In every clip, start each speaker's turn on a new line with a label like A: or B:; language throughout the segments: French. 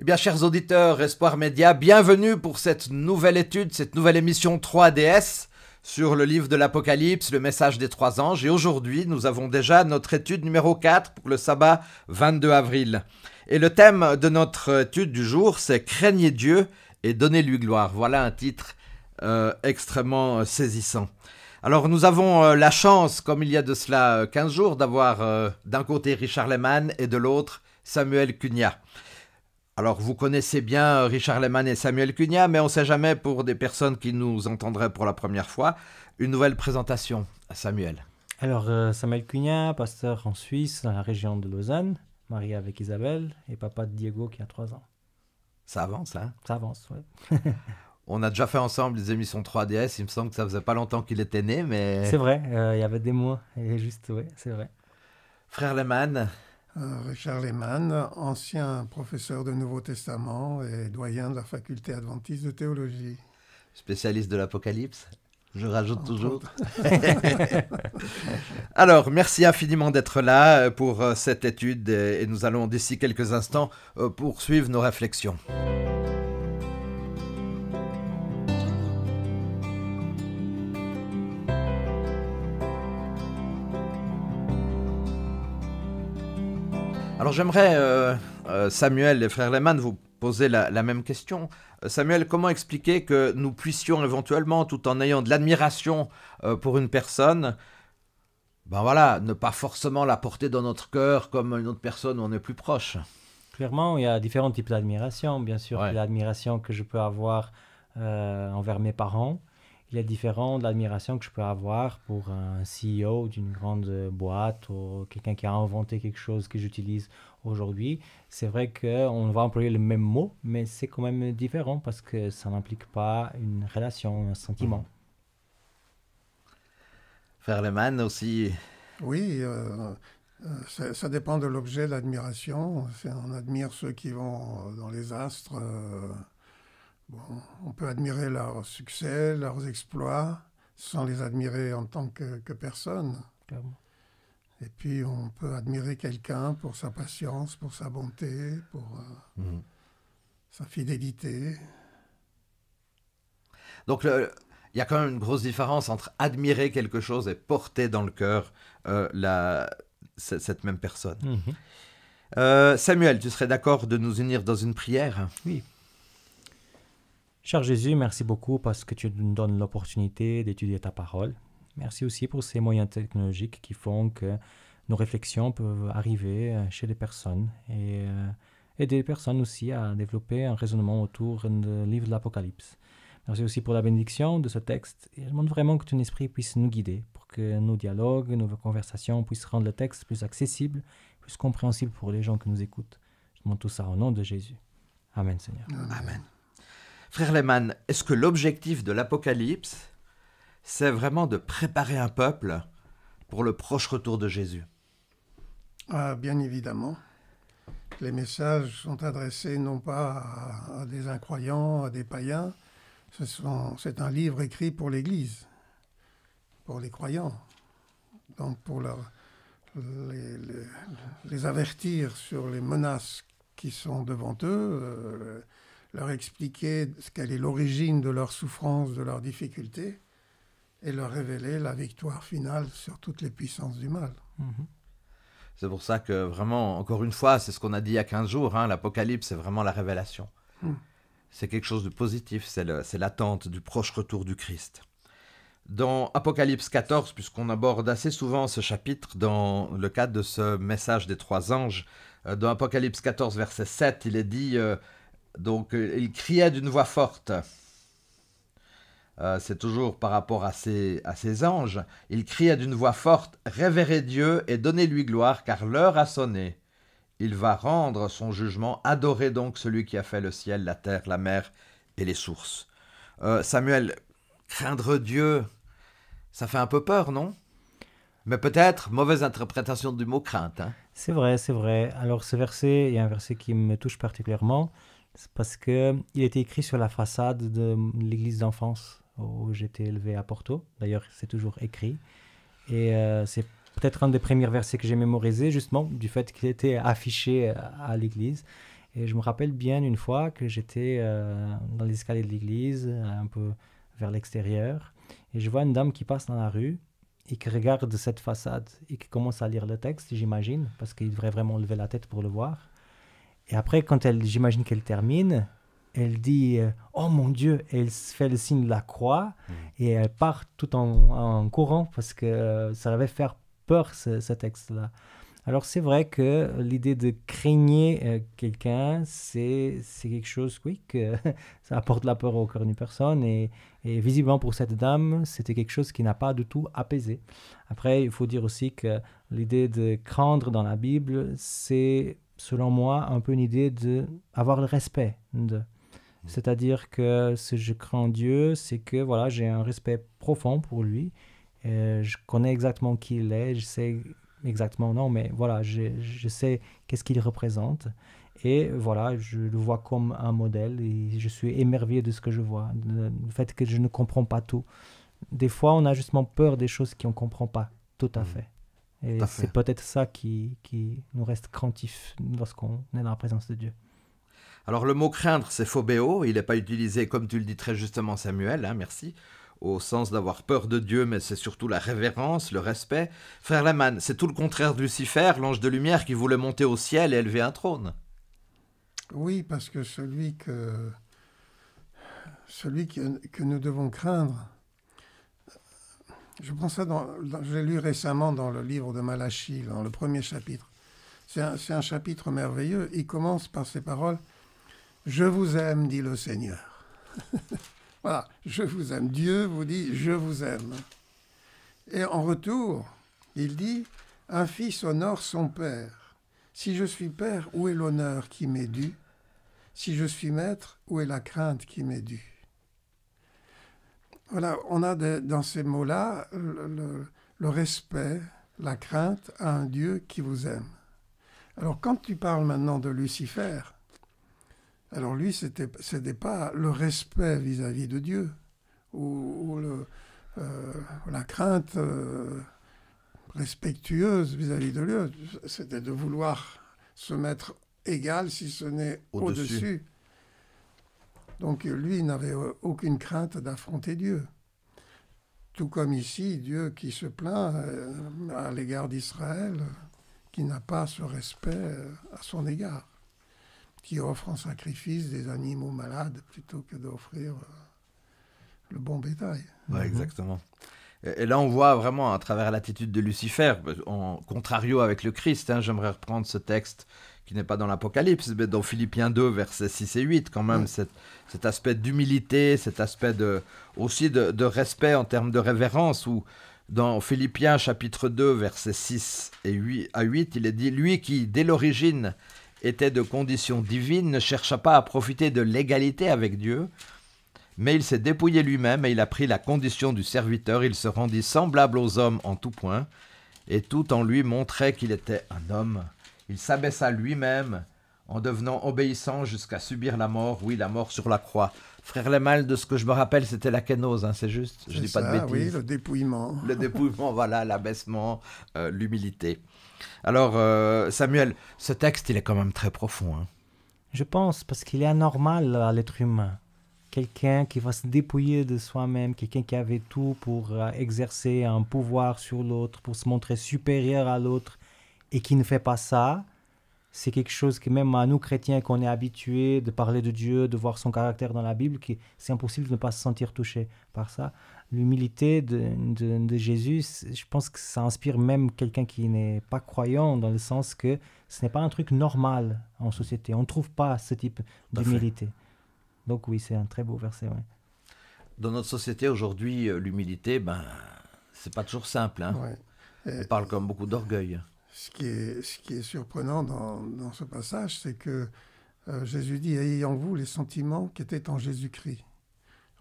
A: Eh bien, chers auditeurs, Espoir Média, bienvenue pour cette nouvelle étude, cette nouvelle émission 3DS sur le livre de l'Apocalypse, le message des trois anges. Et aujourd'hui, nous avons déjà notre étude numéro 4 pour le sabbat 22 avril. Et le thème de notre étude du jour, c'est « Craignez Dieu et donnez-lui gloire ». Voilà un titre extrêmement saisissant. Alors, nous avons la chance, comme il y a de cela 15 jours, d'avoir d'un côté Richard Lehmann et de l'autre Samuel Cunha. Alors, vous connaissez bien Richard Lehmann et Samuel Cunha, mais on ne sait jamais, pour des personnes qui nous entendraient pour la première fois, une nouvelle présentation à Samuel.
B: Alors, Samuel Cunha, pasteur en Suisse, dans la région de Lausanne, marié avec Isabelle, et papa de Diego qui a 3 ans.
A: Ça avance, hein?
B: Ça avance, oui.
A: On a déjà fait ensemble les émissions 3DS, il me semble que ça faisait pas longtemps qu'il était né, mais...
B: C'est vrai, il y avait des mois, et juste, oui, c'est vrai.
A: Frère Lehmann.
C: Richard Lehmann, ancien professeur de Nouveau Testament et doyen de la faculté adventiste de théologie.
A: Spécialiste de l'Apocalypse, je rajoute toujours. Alors, merci infiniment d'être là pour cette étude et nous allons d'ici quelques instants poursuivre nos réflexions. Alors j'aimerais, Samuel et frère Lehmann, vous poser la même question. Samuel, comment expliquer que nous puissions éventuellement, tout en ayant de l'admiration pour une personne, ben voilà, ne pas forcément la porter dans notre cœur comme une autre personne où on est plus proche?
B: Clairement, il y a différents types d'admiration. Bien sûr,
A: Ouais.
B: l'admiration que je peux avoir envers mes parents. Il y a différentes admirations que je peux avoir pour un CEO d'une grande boîte ou quelqu'un qui a inventé quelque chose que j'utilise aujourd'hui. C'est vrai qu'on va employer le même mot, mais c'est quand même différent parce que ça n'implique pas une relation, un sentiment.
A: Frère Lehmann aussi.
C: Oui, ça dépend de l'objet d'admiration. On admire ceux qui vont dans les astres. Bon, on peut admirer leurs succès, leurs exploits, sans les admirer en tant que personne.
B: Clairement.
C: Et puis on peut admirer quelqu'un pour sa patience, pour sa bonté, pour sa fidélité.
A: Donc il y a quand même une grosse différence entre admirer quelque chose et porter dans le cœur cette même personne. Samuel, tu serais d'accord de nous unir dans une prière?
B: Oui. Cher Jésus, merci beaucoup parce que tu nous donnes l'opportunité d'étudier ta parole. Merci aussi pour ces moyens technologiques qui font que nos réflexions peuvent arriver chez les personnes et aider les personnes aussi à développer un raisonnement autour du livre de l'Apocalypse. Merci aussi pour la bénédiction de ce texte et je demande vraiment que ton esprit puisse nous guider pour que nos dialogues, nos conversations puissent rendre le texte plus accessible, plus compréhensible pour les gens qui nous écoutent. Je demande tout ça au nom de Jésus. Amen, Seigneur.
A: Amen. Frère Lehmann, est-ce que l'objectif de l'Apocalypse, c'est vraiment de préparer un peuple pour le proche retour de Jésus?
C: Bien évidemment. Les messages sont adressés non pas à des incroyants, à des païens. C'est un livre écrit pour l'Église, pour les croyants. Donc pour les avertir sur les menaces qui sont devant eux, leur expliquer quelle est l'origine de leur souffrance, de leurs difficultés, et leur révéler la victoire finale sur toutes les puissances du mal.
A: C'est pour ça que vraiment, encore une fois, c'est ce qu'on a dit il y a 15 jours, hein, l'Apocalypse, c'est vraiment la révélation. C'est quelque chose de positif, c'est l'attente du proche retour du Christ. Dans Apocalypse 14, puisqu'on aborde assez souvent ce chapitre dans le cadre de ce message des trois anges, dans Apocalypse 14, verset 7, il est dit... Donc, il criait d'une voix forte. C'est toujours par rapport à ces anges. Il criait d'une voix forte, « Révérez Dieu et donnez-lui gloire, car l'heure a sonné. Il va rendre son jugement. Adorez donc celui qui a fait le ciel, la terre, la mer et les sources. » Samuel, craindre Dieu, ça fait un peu peur, non? Mais peut-être mauvaise interprétation du mot crainte. Hein?
B: C'est vrai, c'est vrai. Alors, ce verset, il y a un verset qui me touche particulièrement. C'est parce qu'il était écrit sur la façade de l'église d'enfance où j'étais élevé à Porto. D'ailleurs, c'est toujours écrit. Et c'est peut-être un des premiers versets que j'ai mémorisé, justement, du fait qu'il était affiché à l'église. Et je me rappelle bien une fois que j'étais dans l'escalier de l'église, un peu vers l'extérieur, et je vois une dame qui passe dans la rue et qui regarde cette façade et qui commence à lire le texte, j'imagine, parce qu'il devrait vraiment lever la tête pour le voir. Et après, j'imagine qu'elle termine, elle dit oh mon Dieu, et elle se fait le signe de la croix et elle part tout en courant parce que ça avait fait peur ce texte-là. Alors c'est vrai que l'idée de craigner quelqu'un, c'est quelque chose, oui, que ça apporte la peur au cœur d'une personne et visiblement pour cette dame, c'était quelque chose qui n'a pas du tout apaisé. Après, il faut dire aussi que l'idée de craindre dans la Bible, c'est selon moi un peu une idée d'avoir le respect de. C'est-à-dire que si je crains Dieu, c'est que voilà, j'ai un respect profond pour lui. Je connais exactement qui il est, je sais exactement, non, mais voilà, je sais qu'est-ce qu'il représente. Et voilà, je le vois comme un modèle et je suis émerveillé de ce que je vois, du fait que je ne comprends pas tout. Des fois, on a justement peur des choses qu'on ne comprend pas tout à fait. Et c'est peut-être ça qui nous reste craintif lorsqu'on est dans la présence de Dieu.
A: Alors le mot craindre, c'est phobéo, il n'est pas utilisé comme tu le dis très justement Samuel, hein, merci, au sens d'avoir peur de Dieu, mais c'est surtout la révérence, le respect. Frère Lehmann, c'est tout le contraire de Lucifer, l'ange de lumière qui voulait monter au ciel et élever un trône.
C: Oui, parce que celui que nous devons craindre, je prends ça j'ai lu récemment dans le livre de Malachie, dans le premier chapitre. C'est un chapitre merveilleux. Il commence par ces paroles. Je vous aime, dit le Seigneur. Voilà, je vous aime. Dieu vous dit, je vous aime. Et en retour, il dit, un fils honore son père. Si je suis père, où est l'honneur qui m'est dû? Si je suis maître, où est la crainte qui m'est due? Voilà, on a dans ces mots-là le respect, la crainte à un Dieu qui vous aime. Alors, quand tu parles maintenant de Lucifer, alors lui, c'était pas le respect vis-à-vis de Dieu ou la crainte respectueuse vis-à-vis de Dieu. C'était de vouloir se mettre égal, si ce n'est au-dessus. Donc lui, il n'avait aucune crainte d'affronter Dieu. Tout comme ici, Dieu qui se plaint à l'égard d'Israël, qui n'a pas ce respect à son égard, qui offre en sacrifice des animaux malades plutôt que d'offrir le bon bétail.
A: Ouais, exactement. Et là, on voit vraiment à travers l'attitude de Lucifer, en contrario avec le Christ, hein, j'aimerais reprendre ce texte qui n'est pas dans l'Apocalypse, mais dans Philippiens 2, versets 6 et 8, quand même, cet aspect d'humilité, cet aspect aussi de respect en termes de révérence, où dans Philippiens chapitre 2, versets 6 à 8, il est dit « Lui qui, dès l'origine, était de condition divine, ne chercha pas à profiter de l'égalité avec Dieu, mais il s'est dépouillé lui-même et il a pris la condition du serviteur, il se rendit semblable aux hommes en tout point, et tout en lui montrait qu'il était un homme. Il s'abaissa lui-même en devenant obéissant jusqu'à subir la mort, oui, la mort sur la croix. » Frère Lehmann, de ce que je me rappelle, c'était la kénose, hein, c'est juste? Je dis pas de bêtises.
C: Oui, le dépouillement.
A: Le dépouillement, voilà, l'abaissement, l'humilité. Alors, Samuel, ce texte, il est quand même très profond. Hein.
B: Je pense, parce qu'il est anormal à l'être humain. Quelqu'un qui va se dépouiller de soi-même, quelqu'un qui avait tout pour exercer un pouvoir sur l'autre, pour se montrer supérieur à l'autre, et qui ne fait pas ça, c'est quelque chose que même à nous chrétiens, qu'on est habitués de parler de Dieu, de voir son caractère dans la Bible, c'est impossible de ne pas se sentir touché par ça. L'humilité de Jésus, je pense que ça inspire même quelqu'un qui n'est pas croyant, dans le sens que ce n'est pas un truc normal en société. On ne trouve pas ce type d'humilité. Donc oui, c'est un très beau verset. Ouais.
A: Dans notre société aujourd'hui, l'humilité, c'est pas toujours simple. Hein.
C: Ouais.
A: On parle comme beaucoup d'orgueil.
C: Ce qui est surprenant dans ce passage, c'est que Jésus dit « Ayez en vous les sentiments qui étaient en Jésus-Christ.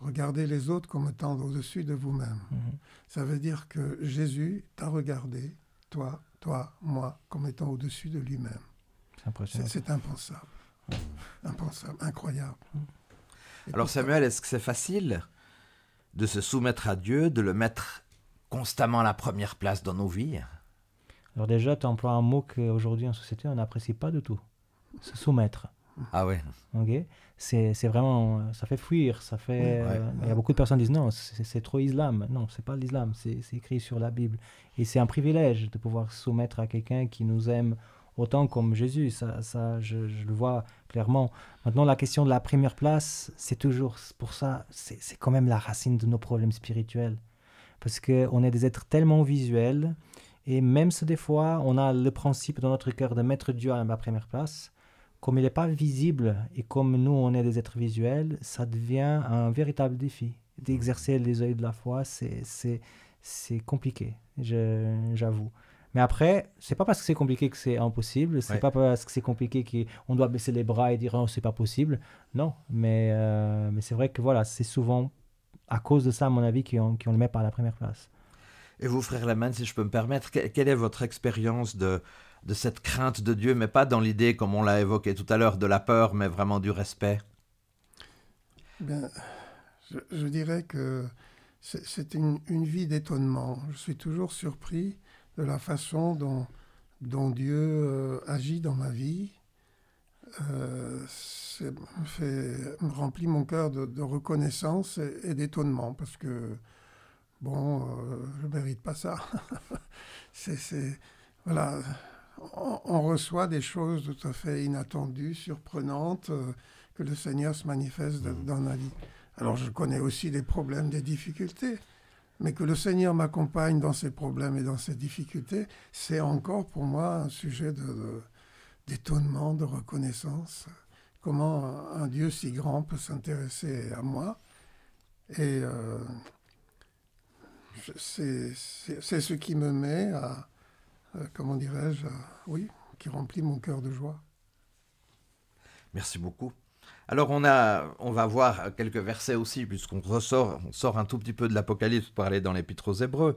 C: Regardez les autres comme étant au-dessus de vous-même. » Ça veut dire que Jésus t'a regardé, toi, moi, comme étant au-dessus de lui-même.
B: C'est impressionnant.
C: C'est impensable. Impensable, incroyable.
A: Alors Samuel, est-ce que c'est facile de se soumettre à Dieu, de le mettre constamment à la première place dans nos vies?
B: Alors déjà, tu emploies un mot qu'aujourd'hui en société, on n'apprécie pas du tout. Se soumettre.
A: Ah ouais.
B: Ok, c'est vraiment, ça fait fuir, ça fait. Il y a beaucoup de personnes qui disent non, c'est trop islam. Non, c'est pas l'islam, c'est écrit sur la Bible. Et c'est un privilège de pouvoir se soumettre à quelqu'un qui nous aime autant comme Jésus. Je le vois clairement. Maintenant, la question de la première place, c'est toujours pour ça, c'est quand même la racine de nos problèmes spirituels. Parce qu'on est des êtres tellement visuels, et même si des fois, on a le principe dans notre cœur de mettre Dieu à la première place, comme il n'est pas visible et comme nous, on est des êtres visuels, ça devient un véritable défi. D'exercer les yeux de la foi, c'est compliqué, j'avoue. Mais après, c'est pas parce que c'est compliqué que c'est impossible, c'est pas parce que c'est compliqué qu'on doit baisser les bras et dire oh, c'est pas possible. Non, mais c'est vrai que voilà, c'est souvent à cause de ça, à mon avis, qu'on le met par la première place.
A: Et vous, frère Lehmann, si je peux me permettre, quelle est votre expérience de cette crainte de Dieu, mais pas dans l'idée, comme on l'a évoqué tout à l'heure, de la peur, mais vraiment du respect?
C: Bien, je dirais que c'est une vie d'étonnement. Je suis toujours surpris de la façon dont Dieu agit dans ma vie. Me remplit mon cœur de reconnaissance et d'étonnement, parce que, bon, je ne mérite pas ça. Voilà, on reçoit des choses tout à fait inattendues, surprenantes, que le Seigneur se manifeste dans ma vie. Alors, je connais aussi des problèmes, des difficultés, mais que le Seigneur m'accompagne dans ces problèmes et dans ces difficultés, c'est encore pour moi un sujet d'étonnement, de reconnaissance. Comment un Dieu si grand peut s'intéresser à moi. Et c'est ce qui me met à, comment dirais-je, oui, qui remplit mon cœur de joie.
A: Merci beaucoup. Alors on va voir quelques versets aussi, puisqu'on sort un tout petit peu de l'Apocalypse pour aller dans l'Épître aux Hébreux.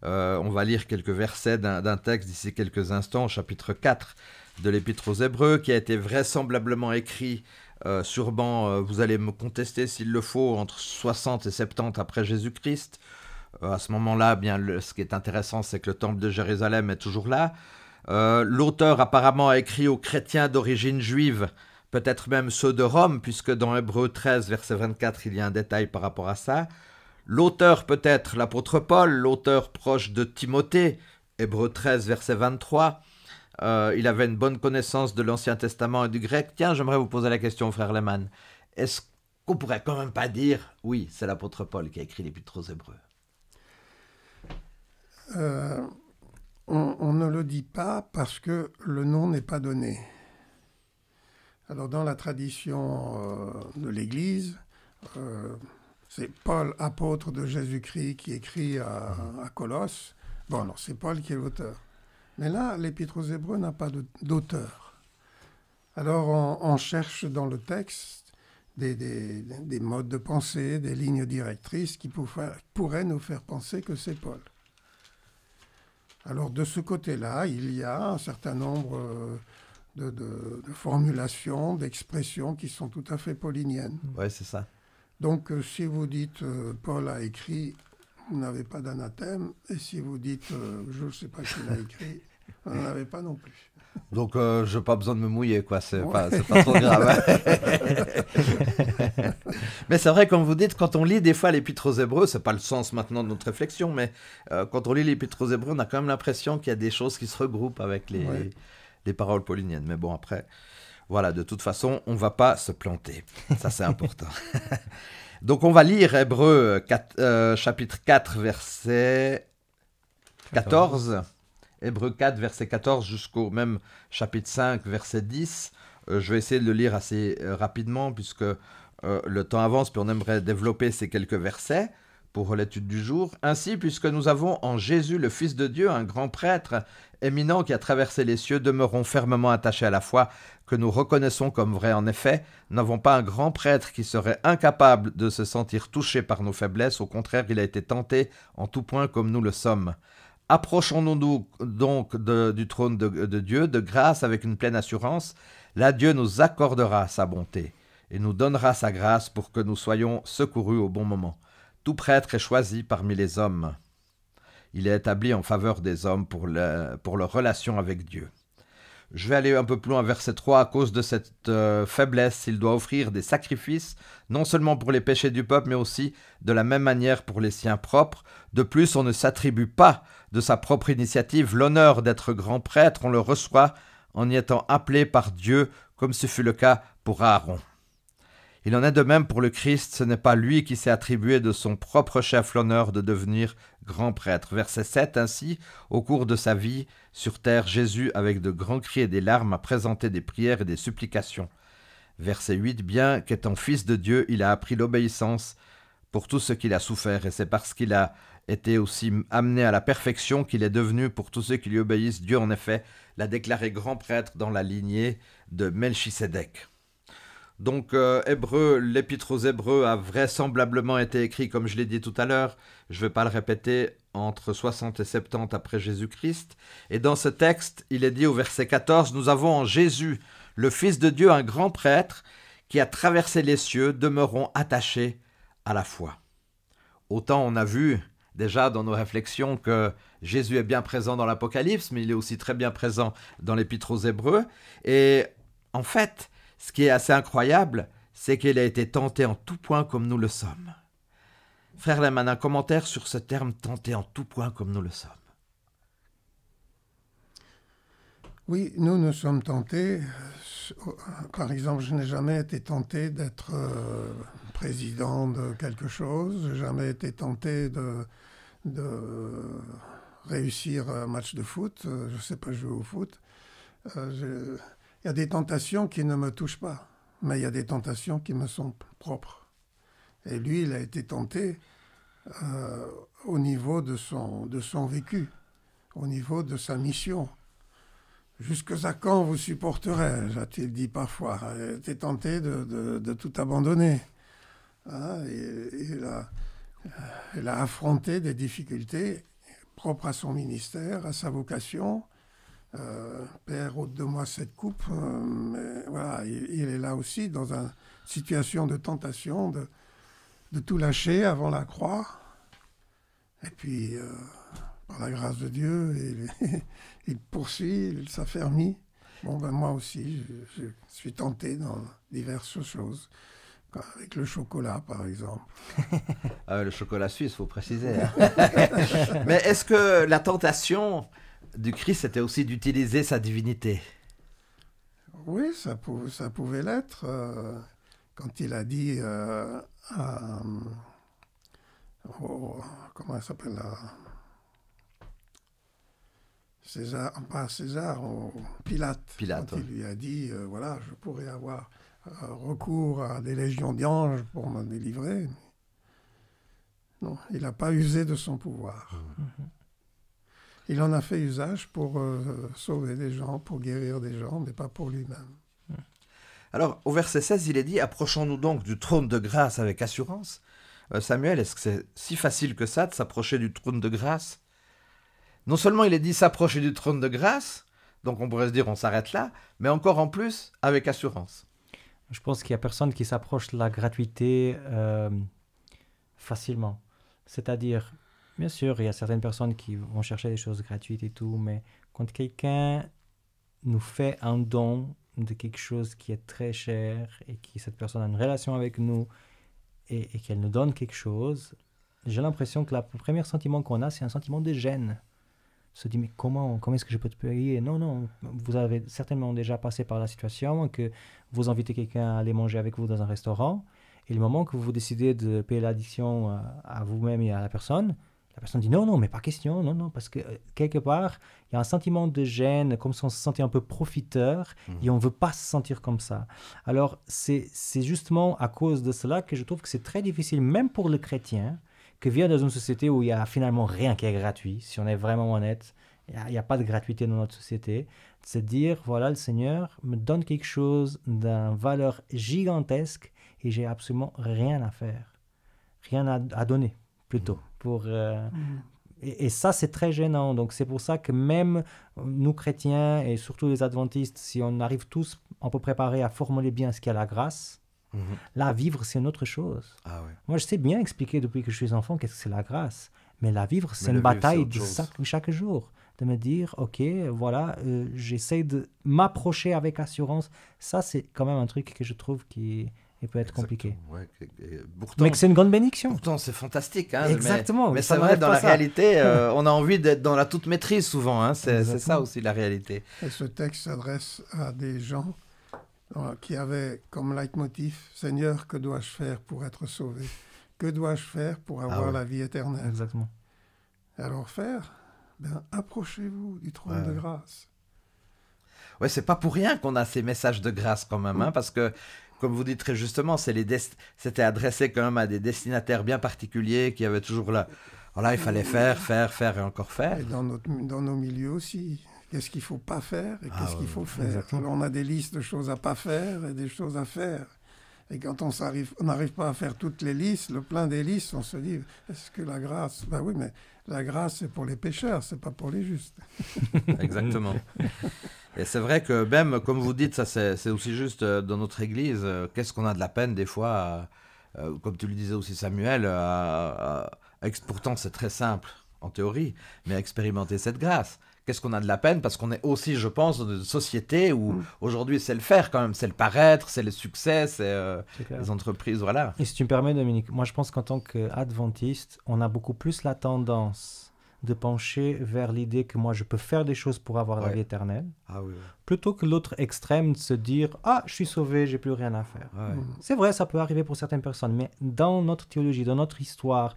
A: On va lire quelques versets d'un texte d'ici quelques instants, chapitre 4 de l'Épître aux Hébreux, qui a été vraisemblablement écrit, sûrement, vous allez me contester s'il le faut, entre 60 et 70 après Jésus-Christ. À ce moment-là, ce qui est intéressant, c'est que le temple de Jérusalem est toujours là. L'auteur apparemment a écrit aux chrétiens d'origine juive, peut-être même ceux de Rome, puisque dans Hébreux 13, verset 24, il y a un détail par rapport à ça. L'auteur peut-être l'apôtre Paul, l'auteur proche de Timothée, Hébreux 13, verset 23. Il avait une bonne connaissance de l'Ancien Testament et du grec. Tiens, j'aimerais vous poser la question, frère Lehmann. Est-ce qu'on pourrait quand même pas dire, oui, c'est l'apôtre Paul qui a écrit l'Épître aux Hébreux?
C: On ne le dit pas parce que le nom n'est pas donné. Alors dans la tradition de l'Église, c'est Paul, apôtre de Jésus-Christ, qui écrit à Colosse. Bon, alors c'est Paul qui est l'auteur. Mais là, l'Épître aux Hébreux n'a pas d'auteur. Alors on cherche dans le texte des modes de pensée, des lignes directrices qui pourraient nous faire penser que c'est Paul. Alors de ce côté-là, il y a un certain nombre de formulations, d'expressions qui sont tout à fait pauliniennes.
A: Oui, c'est ça.
C: Donc si vous dites Paul a écrit, vous n'avez pas d'anathème, et si vous dites je ne sais pas qui l'a écrit, vous n'en avez pas non plus.
A: Donc je n'ai pas besoin de me mouiller, quoi. C'est pas trop grave. Mais c'est vrai, comme vous dites, quand on lit des fois l'Épître aux Hébreux, c'est pas le sens maintenant de notre réflexion, mais quand on lit l'Épître aux Hébreux, on a quand même l'impression qu'il y a des choses qui se regroupent avec les paroles pauliniennes. Mais bon, après, voilà, de toute façon, on ne va pas se planter. Ça, c'est important. Donc, on va lire Hébreux chapitre 4, verset 14. Hébreux 4, verset 14 jusqu'au même chapitre 5, verset 10. Je vais essayer de le lire assez rapidement puisque le temps avance, puis on aimerait développer ces quelques versets pour l'étude du jour. Ainsi, puisque nous avons en Jésus, le Fils de Dieu, un grand prêtre éminent qui a traversé les cieux, demeurons fermement attachés à la foi que nous reconnaissons comme vraie. En effet, nous n'avons pas un grand prêtre qui serait incapable de se sentir touché par nos faiblesses. Au contraire, il a été tenté en tout point comme nous le sommes. Approchons-nous donc du trône de Dieu, de grâce avec une pleine assurance. Là, Dieu nous accordera sa bonté et nous donnera sa grâce pour que nous soyons secourus au bon moment. Tout prêtre est choisi parmi les hommes. Il est établi en faveur des hommes pour leur relation avec Dieu. Je vais aller un peu plus loin, verset 3. À cause de cette faiblesse, il doit offrir des sacrifices, non seulement pour les péchés du peuple, mais aussi de la même manière pour les siens propres. De plus, on ne s'attribue pas de sa propre initiative l'honneur d'être grand prêtre, on le reçoit en y étant appelé par Dieu, comme ce fut le cas pour Aaron. Il en est de même pour le Christ, ce n'est pas lui qui s'est attribué de son propre chef l'honneur de devenir grand prêtre. Verset 7, ainsi, au cours de sa vie sur terre, Jésus, avec de grands cris et des larmes, a présenté des prières et des supplications. Verset 8, bien qu'étant fils de Dieu, il a appris l'obéissance pour tout ce qu'il a souffert, et c'est parce qu'il a été aussi amené à la perfection qu'il est devenu, pour tous ceux qui lui obéissent, Dieu en effet l'a déclaré grand prêtre dans la lignée de Melchisédek. Donc, l'épître aux Hébreux a vraisemblablement été écrit, comme je l'ai dit tout à l'heure, je ne vais pas le répéter, entre 60 et 70 après Jésus-Christ. Et dans ce texte, il est dit au verset 14, « Nous avons en Jésus, le Fils de Dieu, un grand prêtre, qui a traversé les cieux, demeurons attachés à la foi. » Autant on a vu déjà dans nos réflexions que Jésus est bien présent dans l'Apocalypse, mais il est aussi très bien présent dans l'épître aux Hébreux. Et en fait, ce qui est assez incroyable, c'est qu'il a été tenté en tout point comme nous le sommes. Frère Lehmann, un commentaire sur ce terme « tenté en tout point comme nous le sommes ».
C: Oui, nous sommes tentés. Par exemple, je n'ai jamais été tenté d'être président de quelque chose. Je n'ai jamais été tenté de réussir un match de foot. Je ne sais pas jouer au foot. Il y a des tentations qui ne me touchent pas, mais il y a des tentations qui me sont propres. Et lui, il a été tenté au niveau de son vécu, au niveau de sa mission. « Jusqu'à quand vous supporterez ?» a-t-il dit parfois. Il a été tenté de tout abandonner. Hein, il a affronté des difficultés propres à son ministère, à sa vocation. Père, ôte de moi cette coupe. Mais voilà, il est là aussi dans une situation de tentation, de tout lâcher avant la croix. Et puis, par la grâce de Dieu, il poursuit, il s'affermit. Bon, ben moi aussi, je suis tenté dans diverses choses. Avec le chocolat, par exemple.
A: Le chocolat suisse, il faut préciser. Hein. Mais est-ce que la tentation du Christ était aussi d'utiliser sa divinité?
C: Oui, ça pouvait l'être. Quand il a dit comment elle s'appelle là, César, pas César, Pilate. Quand il lui a dit, voilà, je pourrais avoir recours à des légions d'anges pour me délivrer. Non, il n'a pas usé de son pouvoir. Il en a fait usage pour sauver des gens, pour guérir des gens, mais pas pour lui-même.
A: Alors, au verset 16, il est dit « Approchons-nous donc du trône de grâce avec assurance ». Samuel, est-ce que c'est si facile que ça de s'approcher du trône de grâce? Non seulement il est dit « s'approcher du trône de grâce », donc on pourrait se dire on s'arrête là, mais encore en plus avec assurance.
B: Je pense qu'il n'y a personne qui s'approche de la gratuité facilement. C'est-à-dire, bien sûr, il y a certaines personnes qui vont chercher des choses gratuites et tout, mais quand quelqu'un nous fait un don de quelque chose qui est très cher et que cette personne a une relation avec nous et qu'elle nous donne quelque chose, j'ai l'impression que le premier sentiment qu'on a, c'est un sentiment de gêne. On se dit, mais comment est-ce que je peux te payer? Non, vous avez certainement déjà passé par la situation que vous invitez quelqu'un à aller manger avec vous dans un restaurant, et le moment que vous décidez de payer l'addition à vous-même et à la personne dit non, mais pas question, non, parce que quelque part, il y a un sentiment de gêne, comme si on se sentait un peu profiteur, et on ne veut pas se sentir comme ça. Alors, c'est justement à cause de cela que je trouve que c'est très difficile, même pour le chrétien, que vient dans une société où il n'y a finalement rien qui est gratuit, si on est vraiment honnête, il n'y a pas de gratuité dans notre société, de se dire, voilà, le Seigneur me donne quelque chose d'une valeur gigantesque et j'ai absolument rien à faire, rien à donner, plutôt. Et ça, c'est très gênant. Donc, c'est pour ça que même nous, chrétiens, et surtout les adventistes, si on arrive tous un peu préparés à formuler bien ce qu'est la grâce, là, vivre, c'est une autre chose.
A: Ah ouais.
B: Moi, je sais bien expliquer depuis que je suis enfant qu'est-ce que c'est la grâce. Mais la vivre, c'est une bataille de chaque jour. de me dire, ok, voilà, j'essaie de m'approcher avec assurance. Ça, c'est quand même un truc que je trouve qui peut être compliqué.
A: Ouais, pourtant,
B: mais que c'est une grande bénédiction.
A: Pourtant, c'est fantastique. Hein,
B: exactement.
A: Mais c'est vrai, dans la réalité, on a envie d'être dans la toute maîtrise souvent. Hein, c'est ça aussi la réalité.
C: Et ce texte s'adresse à des gens qui avaient comme leitmotiv « Seigneur, que dois-je faire pour être sauvé? Que dois-je faire pour avoir la vie éternelle ?»
B: Exactement.
C: Alors faire, approchez-vous du trône de grâce.
A: Ouais, c'est pas pour rien qu'on a ces messages de grâce quand même, hein, parce que, comme vous dites très justement, c'était adressé quand même à des destinataires bien particuliers qui avaient toujours là. Voilà, il fallait faire et encore faire.
C: Et dans nos milieux aussi. Qu'est-ce qu'il ne faut pas faire et qu'est-ce qu'il faut faire. Alors, on a des listes de choses à pas faire et des choses à faire. Et quand on n'arrive pas à faire toutes les listes, le plein des listes, on se dit, est-ce que la grâce... Ben oui, mais la grâce, c'est pour les pécheurs, c'est pas pour les justes.
A: Exactement. Et c'est vrai que même, comme vous dites, ça c'est aussi juste dans notre Église, qu'est-ce qu'on a de la peine des fois, comme tu le disais aussi Samuel, pourtant c'est très simple en théorie, mais à expérimenter cette grâce. Qu'est-ce qu'on a de la peine? Parce qu'on est aussi, je pense, dans une société où aujourd'hui c'est le faire quand même, c'est le paraître, c'est le succès, c'est les entreprises, voilà.
B: Et si tu me permets, Dominique, moi je pense qu'en tant qu'adventiste, on a beaucoup plus la tendance de pencher vers l'idée que moi je peux faire des choses pour avoir la vie éternelle, plutôt que l'autre extrême de se dire « Ah, je suis sauvé, j'ai plus rien à faire ». C'est vrai, ça peut arriver pour certaines personnes, mais dans notre théologie, dans notre histoire,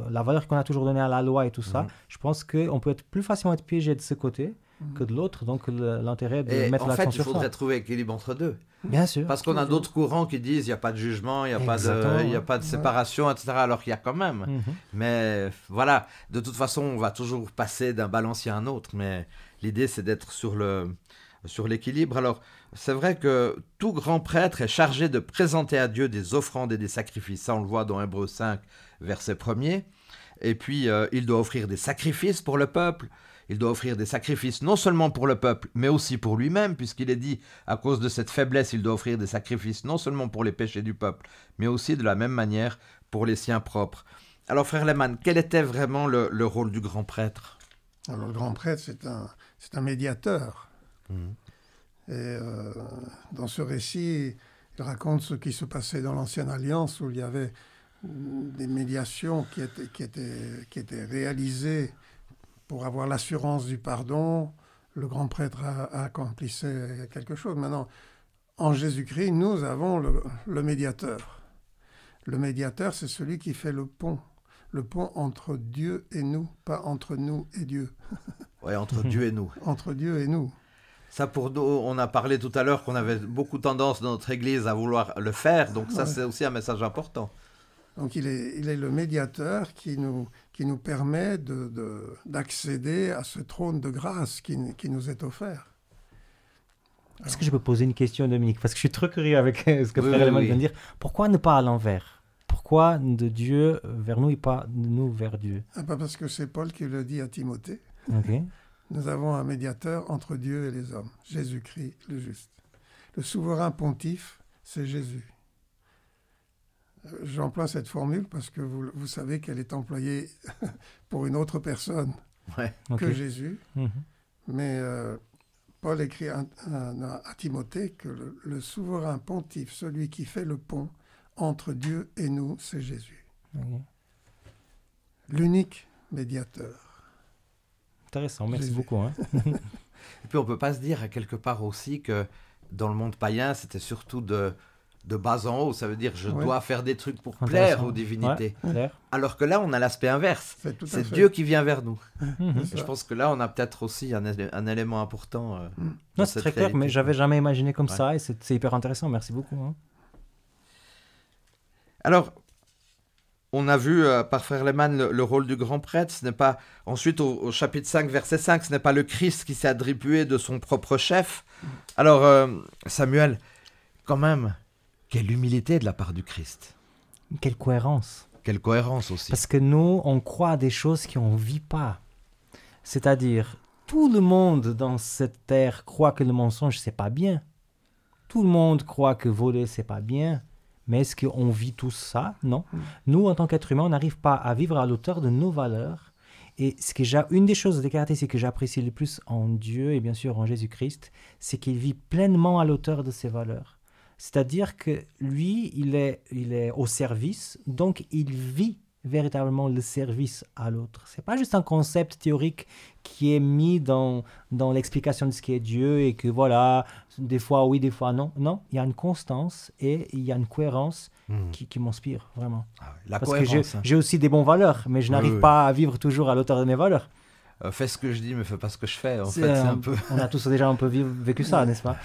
B: la valeur qu'on a toujours donnée à la loi et tout ça, je pense qu'on peut plus facilement être piégé de ce côté que de l'autre, donc l'intérêt de mettre l'accent sur ça.
A: En fait, il faudrait trouver l'équilibre entre deux.
B: Bien sûr.
A: Parce qu'on a d'autres courants qui disent il n'y a pas de jugement, il n'y a pas de séparation, etc. Alors qu'il y a quand même. Mais voilà, de toute façon, on va toujours passer d'un balancier à un autre. Mais l'idée, c'est d'être sur l'équilibre. Alors, c'est vrai que tout grand prêtre est chargé de présenter à Dieu des offrandes et des sacrifices. Ça, on le voit dans Hébreux 5, verset 1er. Et puis, il doit offrir des sacrifices pour le peuple. Il doit offrir des sacrifices non seulement pour le peuple, mais aussi pour lui-même, puisqu'il est dit, à cause de cette faiblesse, il doit offrir des sacrifices non seulement pour les péchés du peuple, mais aussi de la même manière pour les siens propres. Alors, frère Lehmann, quel était vraiment le rôle du grand prêtre?
C: Alors, le grand prêtre, c'est un médiateur. Et dans ce récit, il raconte ce qui se passait dans l'Ancienne Alliance, où il y avait des médiations qui étaient réalisées pour avoir l'assurance du pardon. Le grand prêtre accomplissait quelque chose. Maintenant, en Jésus-Christ, nous avons le médiateur. Le médiateur, c'est celui qui fait le pont entre Dieu et nous, pas entre nous et Dieu.
A: Oui, entre Dieu et nous.
C: Entre Dieu et nous.
A: Ça, pour nous, on a parlé tout à l'heure qu'on avait beaucoup tendance dans notre Église à vouloir le faire, donc ça, c'est aussi un message important.
C: Donc il est le médiateur qui nous permet d'accéder à ce trône de grâce qui nous est offert.
B: Est-ce que je peux poser une question, Dominique? Parce que je suis trop curieux avec ce que Frère Lehmann vient de dire. Pourquoi ne pas à l'envers? Pourquoi de Dieu vers nous et pas de nous vers Dieu?
C: Parce que c'est Paul qui le dit à Timothée.
B: Okay.
C: Nous avons un médiateur entre Dieu et les hommes, Jésus-Christ le juste. Le souverain pontife, c'est Jésus. J'emploie cette formule parce que vous savez qu'elle est employée pour une autre personne que Jésus. Mais Paul écrit à Timothée que le souverain pontife, celui qui fait le pont entre Dieu et nous, c'est Jésus. L'unique médiateur.
B: Intéressant, merci beaucoup. Hein.
A: Et puis on ne peut pas se dire à quelque part aussi que dans le monde païen, c'était surtout de bas en haut, ça veut dire je dois faire des trucs pour plaire aux divinités. Alors que là, on a l'aspect inverse. C'est Dieu qui vient vers nous. Je pense que là, on a peut-être aussi un élément important.
B: Non, c'est très clair, mais j'avais jamais imaginé comme ça et c'est hyper intéressant. Merci beaucoup. Hein.
A: Alors, on a vu par Frère Lehmann le rôle du grand prêtre. Ce n'est pas ensuite au chapitre 5, verset 5, ce n'est pas le Christ qui s'est attribué de son propre chef. Alors, Samuel, quand même, quelle humilité de la part du Christ.
B: Quelle cohérence.
A: Quelle cohérence aussi.
B: Parce que nous, on croit à des choses qu'on ne vit pas. C'est-à-dire, tout le monde dans cette terre croit que le mensonge, c'est pas bien. Tout le monde croit que voler, c'est pas bien. Mais est-ce qu'on vit tout ça? Non. Nous, en tant qu'êtres humains, on n'arrive pas à vivre à l'auteur de nos valeurs. Et une des choses, des caractéristiques que j'apprécie le plus en Dieu et bien sûr en Jésus-Christ, c'est qu'il vit pleinement à l'auteur de ses valeurs. C'est-à-dire que lui, il est au service, donc il vit véritablement le service à l'autre. C'est pas juste un concept théorique qui est mis dans l'explication de ce qu'est Dieu et que voilà, des fois oui, des fois non. Non, il y a une constance et il y a une cohérence qui m'inspire vraiment.
A: Ah oui, la
B: Parce
A: cohérence.
B: que j'ai aussi des bonnes valeurs, mais je n'arrive pas à vivre toujours à l'auteur de mes valeurs.
A: Fais ce que je dis, mais fais pas ce que je fais. En fait, c'est un peu...
B: On a tous déjà un peu vécu ça, n'est-ce pas?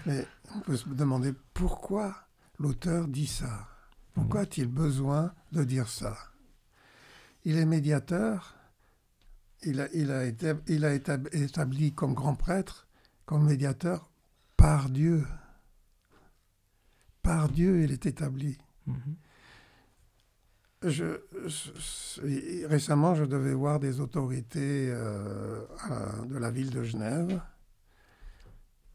C: Mais on peut se demander pourquoi l'auteur dit ça. Pourquoi a-t-il besoin de dire ça? Il est médiateur, il a été établi comme grand prêtre, comme médiateur par Dieu. Par Dieu, il est établi. Récemment, je devais voir des autorités de la ville de Genève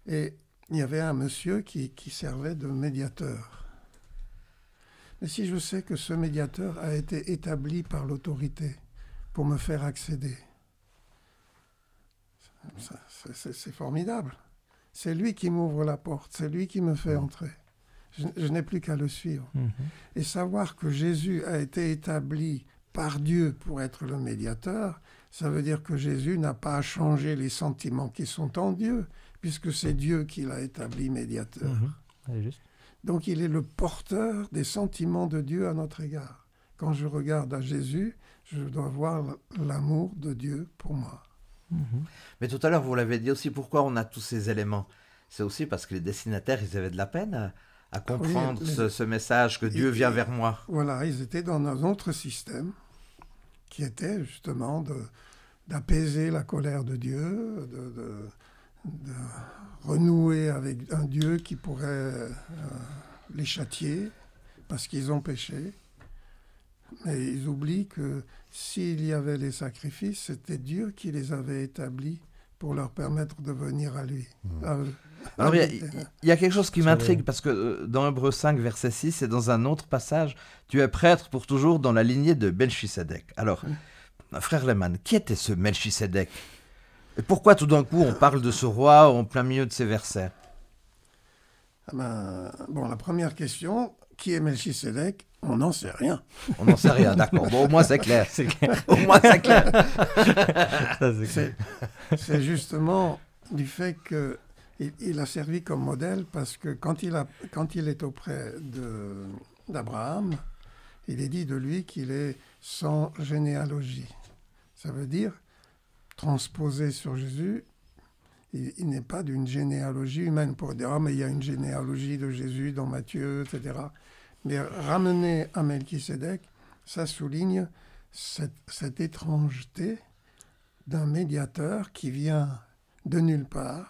C: et il y avait un monsieur qui servait de médiateur. Mais si je sais que ce médiateur a été établi par l'autorité pour me faire accéder, c'est formidable. C'est lui qui m'ouvre la porte, c'est lui qui me fait entrer. Je n'ai plus qu'à le suivre. Et savoir que Jésus a été établi par Dieu pour être le médiateur, ça veut dire que Jésus n'a pas à changer les sentiments qui sont en Dieu, puisque c'est Dieu qui l'a établi médiateur.
B: C'est juste.
C: Donc il est le porteur des sentiments de Dieu à notre égard. Quand je regarde à Jésus, je dois voir l'amour de Dieu pour moi.
A: Mais tout à l'heure, vous l'avez dit aussi, pourquoi on a tous ces éléments? C'est aussi parce que les destinataires, ils avaient de la peine à comprendre ce message que Dieu vient vers moi.
C: Voilà, ils étaient dans un autre système qui était justement d'apaiser la colère de Dieu, de renouer avec un Dieu qui pourrait les châtier parce qu'ils ont péché. Mais ils oublient que s'il y avait les sacrifices, c'était Dieu qui les avait établis pour leur permettre de venir à lui.
A: Alors il y a quelque chose qui m'intrigue parce que dans Hébreux 5, verset 6 et dans un autre passage, tu es prêtre pour toujours dans la lignée de Melchisédek. Alors, frère Lehmann, qui était ce Melchisédek? Et pourquoi tout d'un coup on parle de ce roi en plein milieu de ces versets?
C: Bon, la première question, qui est Melchisédek? On n'en sait rien.
A: On n'en sait rien, d'accord. Bon, au moins c'est clair. Au moins c'est clair.
C: C'est justement du fait qu'il a servi comme modèle parce que quand il est auprès d'Abraham, il est dit de lui qu'il est sans généalogie. Ça veut dire, transposé sur Jésus, il n'est pas d'une généalogie humaine. On pourrait dire, ah, mais il y a une généalogie de Jésus dans Matthieu, etc. Mais ramener à Melchisédek, ça souligne cette étrangeté d'un médiateur qui vient de nulle part,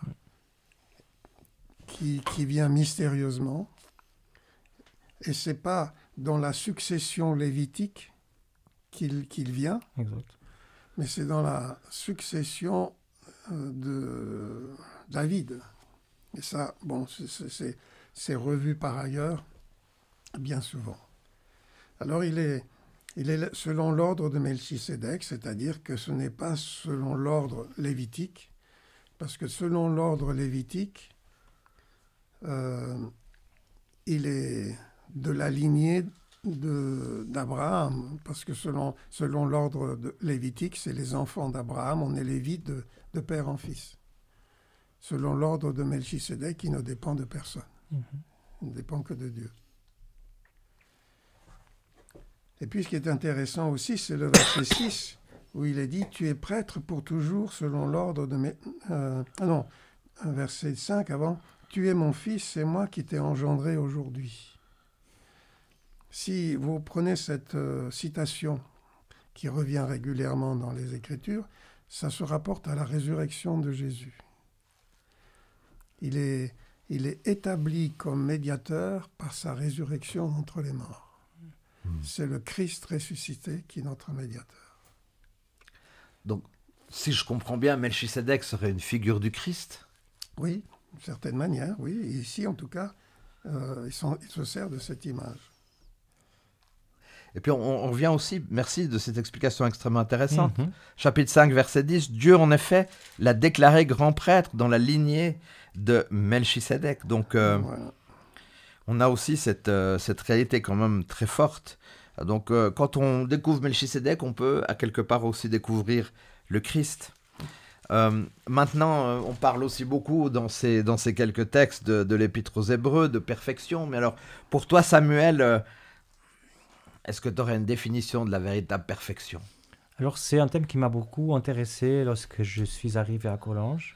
C: qui vient mystérieusement. Et ce n'est pas dans la succession lévitique qu'il vient,
B: Exact.
C: mais c'est dans la succession de David. Et ça, bon, c'est revu par ailleurs bien souvent. Alors il est selon l'ordre de Melchisédek, c'est-à-dire que ce n'est pas selon l'ordre lévitique, parce que selon l'ordre lévitique, il est de la lignée d'Abraham, parce que selon l'ordre lévitique, c'est les enfants d'Abraham, on est lévite de père en fils. Selon l'ordre de Melchisédek, il ne dépend de personne. Il ne dépend que de Dieu. Et puis ce qui est intéressant aussi, c'est le verset 6, où il est dit « Tu es prêtre pour toujours selon l'ordre de mes... » verset 5 avant, « Tu es mon fils, c'est moi qui t'ai engendré aujourd'hui. » Si vous prenez cette citation qui revient régulièrement dans les Écritures, ça se rapporte à la résurrection de Jésus. Il est établi comme médiateur par sa résurrection entre les morts. C'est le Christ ressuscité qui est notre médiateur.
A: Donc, si je comprends bien, Melchisédek serait une figure du Christ?
C: Oui, d'une certaine manière, oui. Et ici, en tout cas, il se sert de cette image.
A: Et puis on revient aussi, merci de cette explication extrêmement intéressante.
B: Mhm.
A: Chapitre 5, verset 10, Dieu en effet l'a déclaré grand prêtre dans la lignée de Melchisédek. Donc
C: Voilà.
A: on a aussi cette réalité quand même très forte. Donc quand on découvre Melchisédek, on peut à quelque part aussi découvrir le Christ. Maintenant, on parle aussi beaucoup dans ces quelques textes de l'Épître aux Hébreux, de perfection. Mais alors, pour toi, Samuel, est-ce que tu aurais une définition de la véritable perfection?
B: Alors, c'est un thème qui m'a beaucoup intéressé lorsque je suis arrivé à Collonges.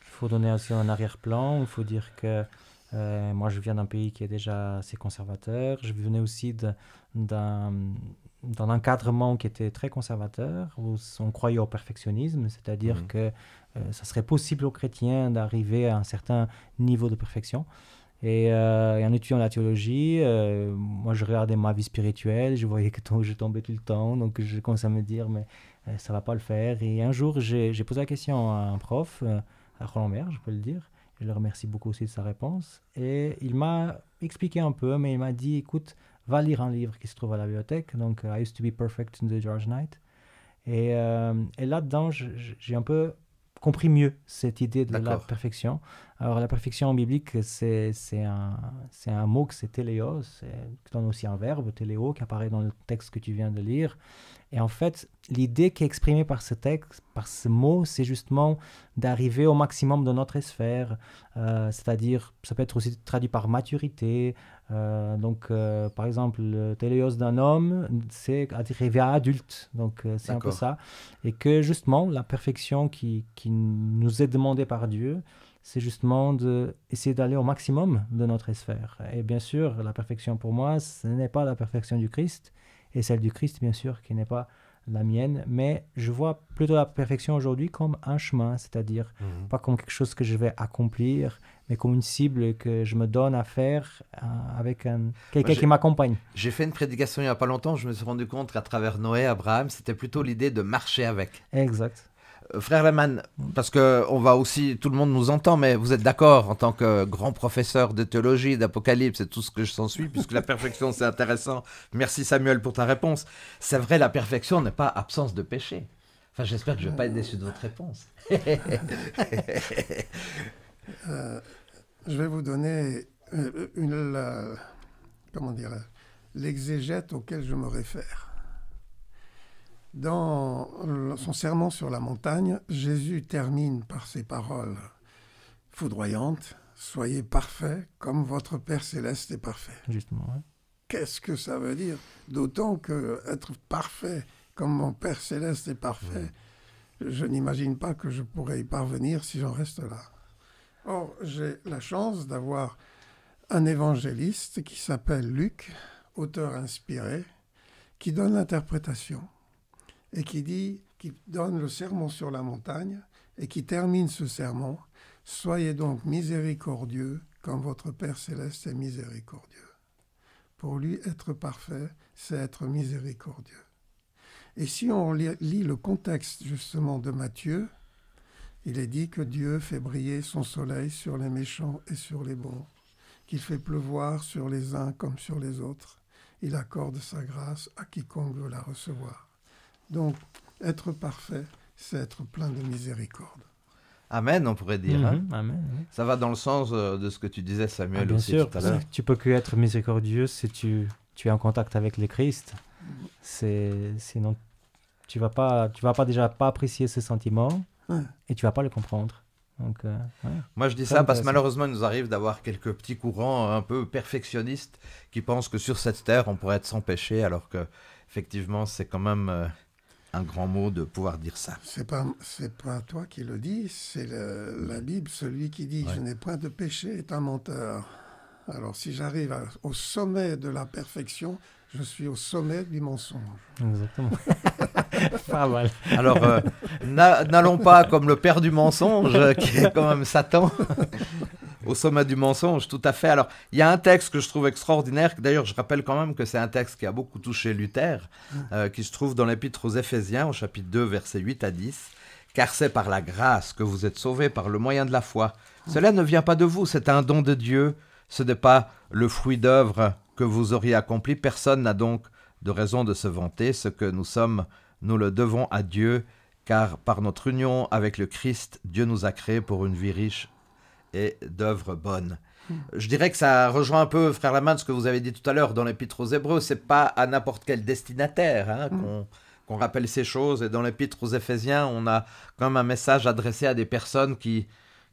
B: Il faut donner aussi un arrière-plan. Il faut dire que moi, je viens d'un pays qui est déjà assez conservateur. Je venais aussi d'un encadrement qui était très conservateur, où on croyait au perfectionnisme, c'est-à-dire que ça serait possible aux chrétiens d'arriver à un certain niveau de perfection. Et en étudiant la théologie, moi je regardais ma vie spirituelle, je voyais que je tombais tout le temps, donc je commençais à me dire, mais ça va pas le faire. Et un jour, j'ai posé la question à un prof, à Roland Merge, je peux le dire. Je le remercie beaucoup aussi de sa réponse. Et il m'a expliqué un peu, mais il m'a dit, écoute, va lire un livre qui se trouve à la bibliothèque, donc I Used to Be Perfect de George Knight. Et là-dedans, j'ai un peu compris mieux cette idée de la perfection. Alors la perfection biblique, c'est un mot que c'est téléos, qui donne aussi un verbe, téléo, qui apparaît dans le texte que tu viens de lire. Et en fait, l'idée qui est exprimée par ce texte, par ce mot, c'est justement d'arriver au maximum de notre sphère. C'est-à-dire, ça peut être aussi traduit par maturité. Par exemple, le téléos d'un homme, c'est arriver à adulte. Donc, c'est un peu ça. Et que justement, la perfection qui nous est demandée par Dieu, c'est justement d'essayer d'aller au maximum de notre sphère. Et bien sûr, la perfection pour moi, ce n'est pas la perfection du Christ, et celle du Christ, bien sûr, qui n'est pas la mienne, mais je vois plutôt la perfection aujourd'hui comme un chemin, c'est-à-dire pas comme quelque chose que je vais accomplir, mais comme une cible que je me donne à faire avec quelqu'un qui m'accompagne.
A: J'ai fait une prédication il n'y a pas longtemps, je me suis rendu compte qu'à travers Noé, Abraham, c'était plutôt l'idée de marcher avec.
B: Exact.
A: Frère Lehmann, parce que on va aussi, tout le monde nous entend, mais vous êtes d'accord en tant que grand professeur de théologie, d'Apocalypse et tout ce que je s'en suis, puisque la perfection c'est intéressant. Merci Samuel pour ta réponse. C'est vrai, la perfection n'est pas absence de péché. Enfin, j'espère que je ne vais pas être déçu de votre réponse.
C: Je vais vous donner l'exégète auquel je me réfère. Dans son sermon sur la montagne, Jésus termine par ces paroles foudroyantes. « Soyez parfaits comme votre Père Céleste est parfait. »
B: Justement, ouais.
C: Qu'est-ce que ça veut dire? D'autant qu'être parfait comme mon Père Céleste est parfait, je n'imagine pas que je pourrais y parvenir si j'en reste là. Or, j'ai la chance d'avoir un évangéliste qui s'appelle Luc, auteur inspiré, qui donne l'interprétation. Et qui donne le sermon sur la montagne et qui termine ce sermon « Soyez donc miséricordieux comme votre Père Céleste est miséricordieux. » Pour lui, être parfait, c'est être miséricordieux. Et si on lit le contexte justement de Matthieu, il est dit que Dieu fait briller son soleil sur les méchants et sur les bons, qu'il fait pleuvoir sur les uns comme sur les autres. Il accorde sa grâce à quiconque veut la recevoir. Donc, être parfait, c'est être plein de miséricorde.
A: Amen, on pourrait dire. Amen,
B: oui.
A: Ça va dans le sens de ce que tu disais, Samuel,
B: bien
A: aussi
B: sûr,
A: tout à l'heure.
B: Tu peux que être miséricordieux si tu es en contact avec le Christ. Sinon, tu vas pas déjà pas apprécier ses sentiments et tu vas pas le comprendre. Donc,
A: moi, je dis ça parce que malheureusement, il nous arrive d'avoir quelques petits courants un peu perfectionnistes qui pensent que sur cette terre, on pourrait être sans péché, alors que effectivement, c'est quand même un grand mot de pouvoir dire ça.
C: C'est pas toi qui le dis, c'est la Bible. Celui qui dit « Je n'ai point de péché » est un menteur. Alors, si j'arrive au sommet de la perfection, je suis au sommet du mensonge.
B: Exactement. Pas mal.
A: Alors, n'allons pas comme le père du mensonge, qui est quand même Satan, au sommet du mensonge, tout à fait. Alors, il y a un texte que je trouve extraordinaire, d'ailleurs, je rappelle quand même que c'est un texte qui a beaucoup touché Luther, qui se trouve dans l'Épître aux Éphésiens, au chapitre 2, versets 8 à 10. « Car c'est par la grâce que vous êtes sauvés par le moyen de la foi. Cela ne vient pas de vous, c'est un don de Dieu. Ce n'est pas le fruit d'œuvre que vous auriez accompli. Personne n'a donc de raison de se vanter. Ce que nous sommes, nous le devons à Dieu, car par notre union avec le Christ, Dieu nous a créés pour une vie riche et d'œuvres bonnes. Je dirais que ça rejoint un peu, frère Laman, ce que vous avez dit tout à l'heure dans l'Épître aux Hébreux. C'est pas à n'importe quel destinataire qu'on rappelle ces choses. Et dans l'Épître aux Éphésiens, on a quand même un message adressé à des personnes qui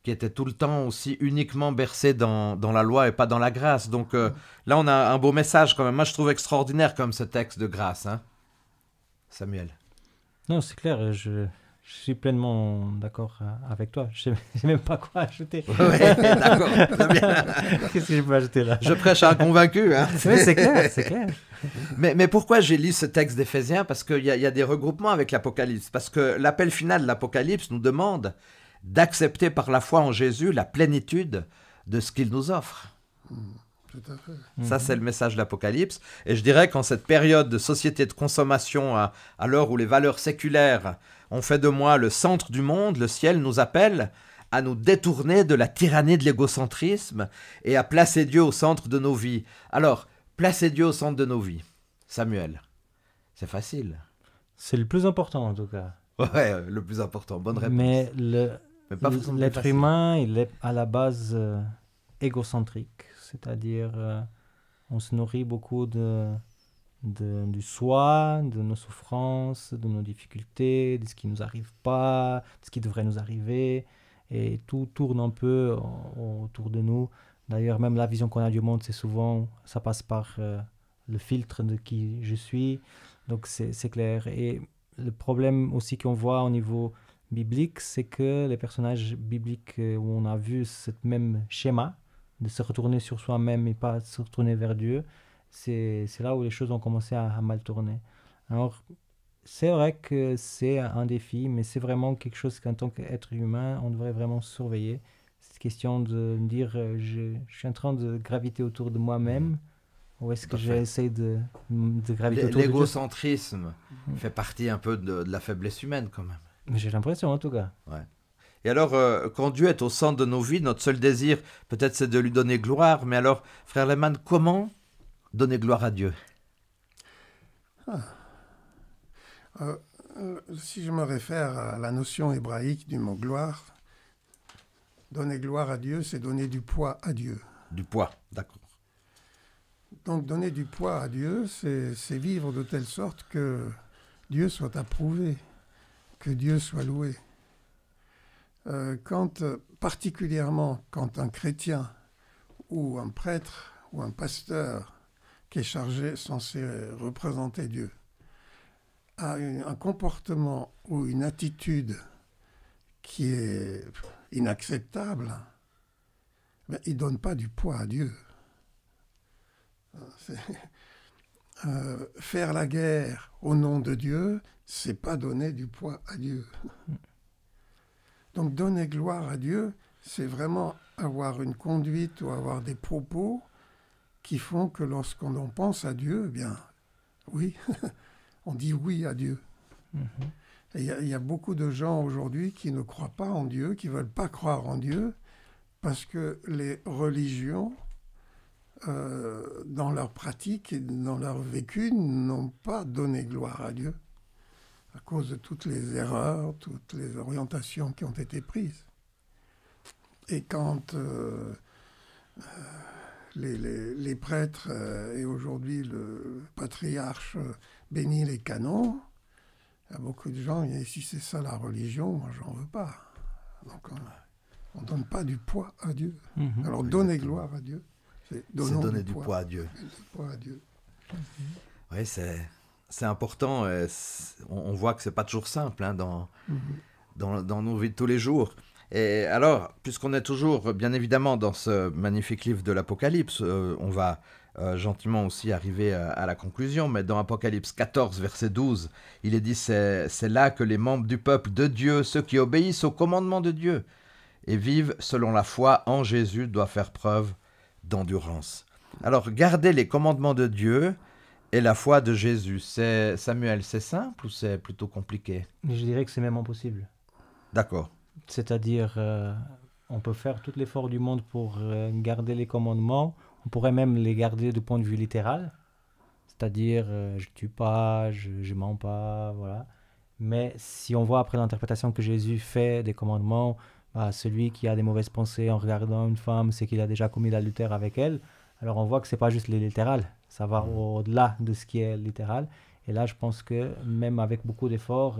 A: étaient tout le temps aussi uniquement bercées dans la loi et pas dans la grâce. Donc là, on a un beau message quand même. Moi, je trouve extraordinaire comme ce texte de grâce. Samuel.
B: Non, c'est clair, je suis pleinement d'accord avec toi. Je ne sais même pas quoi ajouter.
A: Oui, d'accord, très bien.
B: Qu'est-ce que je peux ajouter là?
A: Je prêche à un convaincu.
B: Oui, c'est clair, c'est clair.
A: Mais pourquoi j'ai lu ce texte d'Éphésiens? Parce qu'il y a des regroupements avec l'Apocalypse. Parce que l'appel final de l'Apocalypse nous demande d'accepter par la foi en Jésus la plénitude de ce qu'il nous offre.
C: Tout à fait.
A: Ça, c'est le message de l'Apocalypse. Et je dirais qu'en cette période de société de consommation, à l'heure où les valeurs séculaires ont fait de moi le centre du monde, le ciel nous appelle à nous détourner de la tyrannie de l'égocentrisme et à placer Dieu au centre de nos vies. Alors, placer Dieu au centre de nos vies. Samuel, c'est facile.
B: C'est le plus important en tout cas.
A: Ouais, le plus important. Bonne réponse.
B: Mais
A: pas forcément
B: l'être
A: facile.
B: humain, il est à la base égocentrique. C'est-à-dire, on se nourrit beaucoup du soi, de nos souffrances, de nos difficultés, de ce qui ne nous arrive pas, de ce qui devrait nous arriver. Et tout tourne un peu autour de nous. D'ailleurs, même la vision qu'on a du monde, c'est souvent, ça passe par le filtre de qui je suis. Donc, c'est clair. Et le problème aussi qu'on voit au niveau biblique, c'est que les personnages bibliques où on a vu ce même schéma, de se retourner sur soi-même et pas se retourner vers Dieu, c'est là où les choses ont commencé à mal tourner. Alors, c'est vrai que c'est un défi, mais c'est vraiment quelque chose qu'en tant qu'être humain, on devrait vraiment surveiller. Cette question de dire, je suis en train de graviter autour de moi-même, ou est-ce que j'essaie de graviter autour de Dieu?
A: L'égocentrisme fait partie un peu de la faiblesse humaine quand même.
B: Mais j'ai l'impression en tout cas.
A: Ouais. Et alors, quand Dieu est au centre de nos vies, notre seul désir, peut-être, c'est de lui donner gloire. Mais alors, frère Lehmann, comment donner gloire à Dieu?
C: Si je me réfère à la notion hébraïque du mot gloire, donner gloire à Dieu, c'est donner du poids à Dieu.
A: Du poids, d'accord.
C: Donc, donner du poids à Dieu, c'est vivre de telle sorte que Dieu soit approuvé, que Dieu soit loué. Particulièrement quand un chrétien ou un prêtre ou un pasteur qui est censé représenter Dieu, a un comportement ou une attitude qui est inacceptable, ben, il ne donne pas du poids à Dieu. Faire la guerre au nom de Dieu, c'est pas donner du poids à Dieu. Donc donner gloire à Dieu, c'est vraiment avoir une conduite ou avoir des propos qui font que lorsqu'on en pense à Dieu, eh bien, oui, on dit oui à Dieu. Et il y a beaucoup de gens aujourd'hui qui ne croient pas en Dieu, qui ne veulent pas croire en Dieu, parce que les religions, dans leur pratique et dans leur vécu, n'ont pas donné gloire à Dieu, à cause de toutes les erreurs, toutes les orientations qui ont été prises. Et quand les prêtres et aujourd'hui le patriarche bénit les canons, il y a beaucoup de gens qui disent si c'est ça la religion, moi j'en veux pas. Donc on ne donne pas du poids à Dieu. Alors donner gloire à Dieu, c'est donner du poids à Dieu.
A: Oui, c'est important. On voit que c'est pas toujours simple dans nos vies de tous les jours. Et alors, puisqu'on est toujours, bien évidemment, dans ce magnifique livre de l'Apocalypse, on va gentiment aussi arriver à la conclusion, mais dans Apocalypse 14, verset 12, il est dit, c'est là que les membres du peuple de Dieu, ceux qui obéissent au commandement de Dieu et vivent selon la foi en Jésus, doivent faire preuve d'endurance. Alors, garder les commandements de Dieu et la foi de Jésus, Samuel, c'est simple ou c'est plutôt compliqué?
B: Je dirais que c'est même impossible.
A: D'accord.
B: C'est-à-dire, on peut faire tout l'effort du monde pour garder les commandements. On pourrait même les garder du point de vue littéral. c'est-à-dire je tue pas, je mens pas, voilà. Mais si on voit après l'interprétation que Jésus fait des commandements, celui qui a des mauvaises pensées en regardant une femme, c'est qu'il a déjà commis l'adultère avec elle. Alors on voit que c'est pas juste les littéral, ça va au-delà de ce qui est littéral. Et là, je pense que même avec beaucoup d'efforts,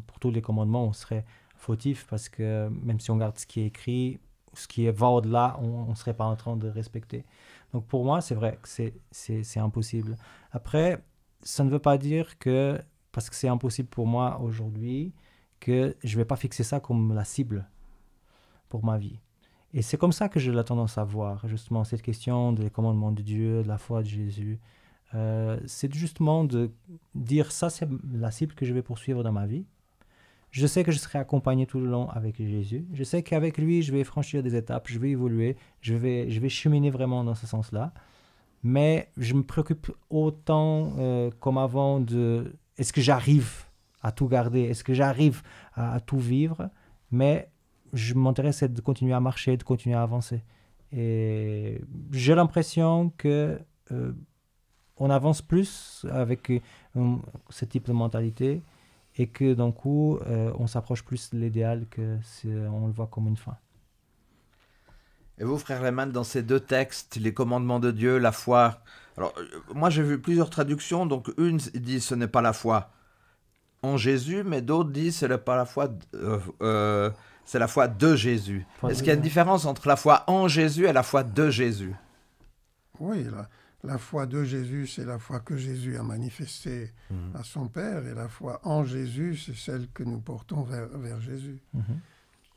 B: pour tous les commandements, on serait fautif parce que même si on regarde ce qui est écrit, ce qui va au-delà, on ne serait pas en train de respecter. Donc pour moi, c'est vrai que c'est impossible. Après, ça ne veut pas dire que, parce que c'est impossible pour moi aujourd'hui, que je ne vais pas fixer ça comme la cible pour ma vie. Et c'est comme ça que j'ai la tendance à voir, justement, cette question des commandements de Dieu, de la foi de Jésus. C'est justement de dire ça, c'est la cible que je vais poursuivre dans ma vie. Je sais que je serai accompagné tout le long avec Jésus. Je sais qu'avec lui, je vais franchir des étapes, je vais évoluer, je vais cheminer vraiment dans ce sens-là. Mais je me préoccupe autant comme avant de est-ce que j'arrive à tout garder, est-ce que j'arrive à tout vivre, mais je m'intéresse de continuer à marcher, de continuer à avancer. Et j'ai l'impression que on avance plus avec ce type de mentalité et que d'un coup, on s'approche plus de l'idéal que si on le voit comme une fin.
A: Et vous, frère Lehmann, dans ces deux textes, les commandements de Dieu, la foi... Alors, moi, j'ai vu plusieurs traductions. Donc, une dit ce n'est pas la foi en Jésus, mais d'autres disent ce n'est pas la foi... c'est la foi de Jésus. Est-ce qu'il y a une différence entre la foi en Jésus et la foi de Jésus?
C: Oui, la foi de Jésus, c'est la foi que Jésus a manifestée à son Père, et la foi en Jésus, c'est celle que nous portons vers Jésus.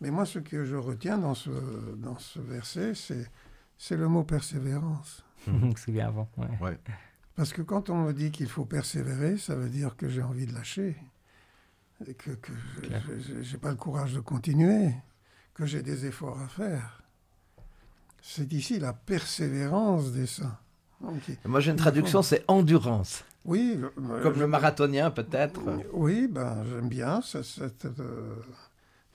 C: Mais moi, ce que je retiens dans ce verset, c'est le mot persévérance.
B: C'est bien avant.
A: Ouais.
C: Parce que quand on me dit qu'il faut persévérer, ça veut dire que j'ai envie de lâcher, et que je n'ai pas le courage de continuer, que j'ai des efforts à faire. C'est ici la persévérance des saints. Okay.
A: Moi, j'ai une traduction, c'est endurance.
C: Oui.
A: Comme le marathonien, peut-être.
C: Oui, j'aime bien.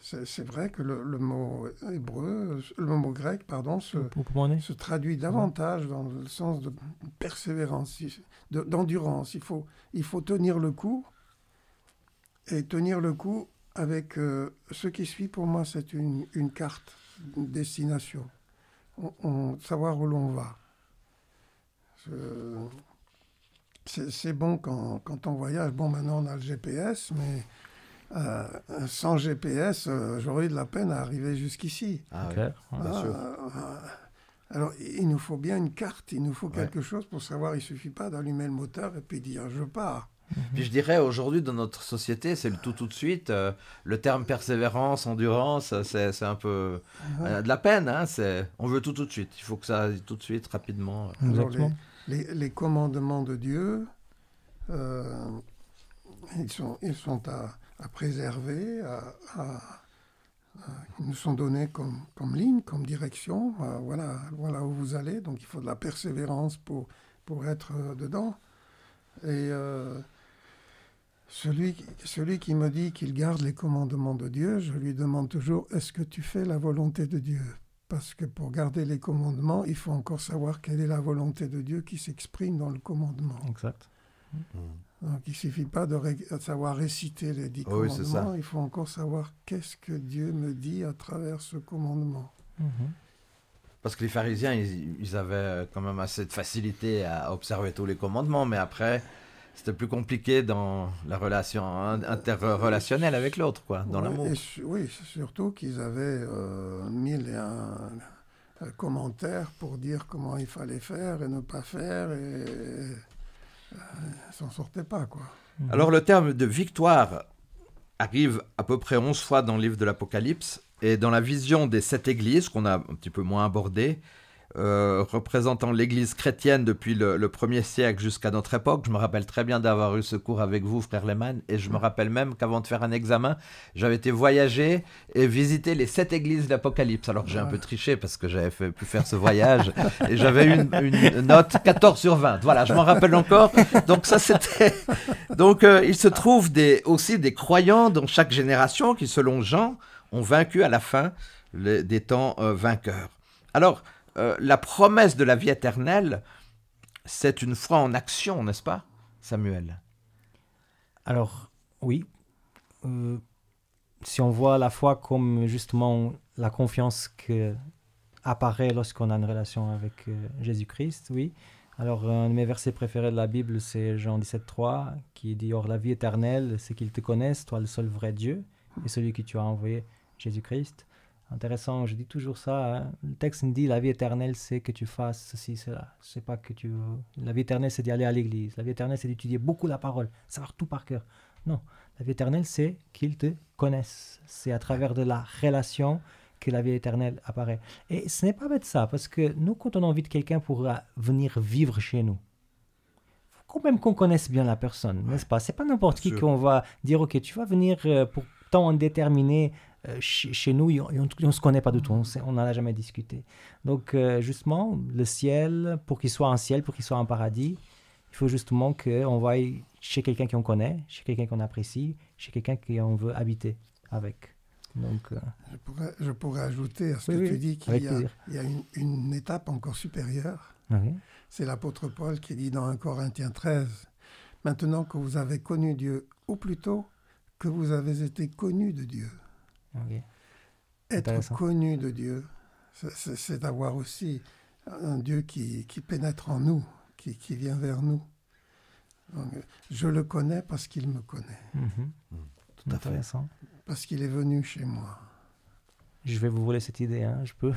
C: C'est vrai que le mot hébreu, le mot grec, pardon, se traduit davantage dans le sens de persévérance, d'endurance. Il faut tenir le coup. Et tenir le coup avec ce qui suit, pour moi, c'est une carte, une destination. Savoir où l'on va. C'est bon quand on voyage. Bon, maintenant, on a le GPS, mais sans GPS, j'aurais eu de la peine à arriver jusqu'ici.
A: Bien sûr.
C: Alors, il nous faut bien une carte, il nous faut quelque chose pour savoir. Il ne suffit pas d'allumer le moteur et puis dire « je pars ».
A: Puis je dirais, aujourd'hui, dans notre société, c'est le tout de suite. Le terme persévérance, endurance, c'est un peu de la peine. Hein, on veut tout de suite. Il faut que ça aille tout de suite, rapidement.
C: Alors, les commandements de Dieu, ils sont à préserver, ils nous sont donnés comme ligne, comme direction. Voilà où vous allez. Donc il faut de la persévérance pour être dedans. Et celui qui me dit qu'il garde les commandements de Dieu, je lui demande toujours, est-ce que tu fais la volonté de Dieu? Parce que pour garder les commandements, il faut encore savoir quelle est la volonté de Dieu qui s'exprime dans le commandement.
B: Exact.
C: Donc il ne suffit pas de savoir réciter les 10 commandements, il faut encore savoir qu'est-ce que Dieu me dit à travers ce commandement.
A: Parce que les pharisiens, ils avaient quand même assez de facilité à observer tous les commandements, mais après, c'était plus compliqué dans la relation interrelationnelle avec l'autre, quoi, dans l'amour.
C: Oui, surtout qu'ils avaient 1001 commentaires pour dire comment il fallait faire et ne pas faire, et ils s'en sortaient pas, quoi.
A: Alors le terme de victoire arrive à peu près 11 fois dans le livre de l'Apocalypse, et dans la vision des 7 églises, qu'on a un petit peu moins abordées, représentant l'église chrétienne depuis le 1er siècle jusqu'à notre époque. Je me rappelle très bien d'avoir eu ce cours avec vous, frère Lehmann, et je me rappelle même qu'avant de faire un examen, j'avais été voyager et visiter les 7 églises de l'Apocalypse. Alors j'ai un peu triché parce que j'avais pu faire ce voyage et j'avais eu une note 14 sur 20. Voilà, je m'en rappelle encore. Donc ça c'était... Donc il se trouve aussi des croyants dans chaque génération qui, selon Jean, ont vaincu à la fin des temps vainqueurs. Alors, la promesse de la vie éternelle, c'est une foi en action, n'est-ce pas, Samuel?
B: Alors, oui, si on voit la foi comme justement la confiance qui apparaît lorsqu'on a une relation avec Jésus-Christ, oui. Alors, un de mes versets préférés de la Bible, c'est Jean 17,3, qui dit « Or, la vie éternelle, c'est qu'ils te connaissent, toi le seul vrai Dieu, et celui que tu as envoyé, Jésus-Christ. » Intéressant, je dis toujours ça. Hein. Le texte me dit la vie éternelle, c'est que tu fasses ceci, cela. C'est pas que tu. La vie éternelle, c'est d'y aller à l'église. La vie éternelle, c'est d'étudier beaucoup la parole, savoir tout par cœur. Non, la vie éternelle, c'est qu'ils te connaissent. C'est à travers de la relation que la vie éternelle apparaît. Et ce n'est pas bête ça, parce que nous, quand on invite quelqu'un pour venir vivre chez nous, faut quand même qu'on connaisse bien la personne, n'est-ce pas? C'est pas n'importe qui qu'on va dire, ok, tu vas venir pour temps indéterminé. Chez nous, on ne se connaît pas du tout, on n'en a jamais discuté. Donc, justement, le ciel, pour qu'il soit un ciel, pour qu'il soit un paradis, il faut justement qu'on va chez quelqu'un qu'on connaît, chez quelqu'un qu'on apprécie, chez quelqu'un qu'on veut habiter avec. Donc,
C: je pourrais ajouter à ce que tu dis qu'il y a une étape encore supérieure.
B: Okay.
C: C'est l'apôtre Paul qui dit dans 1 Corinthiens 13, « Maintenant que vous avez connu Dieu, ou plutôt que vous avez été connus de Dieu. »
B: Okay.
C: Être connu de Dieu, c'est avoir aussi un Dieu qui pénètre en nous, qui vient vers nous. Donc, je le connais parce qu'il me connaît.
A: Tout à fait.
C: Parce qu'il est venu chez moi.
B: Je vais vous voler cette idée, hein, je peux.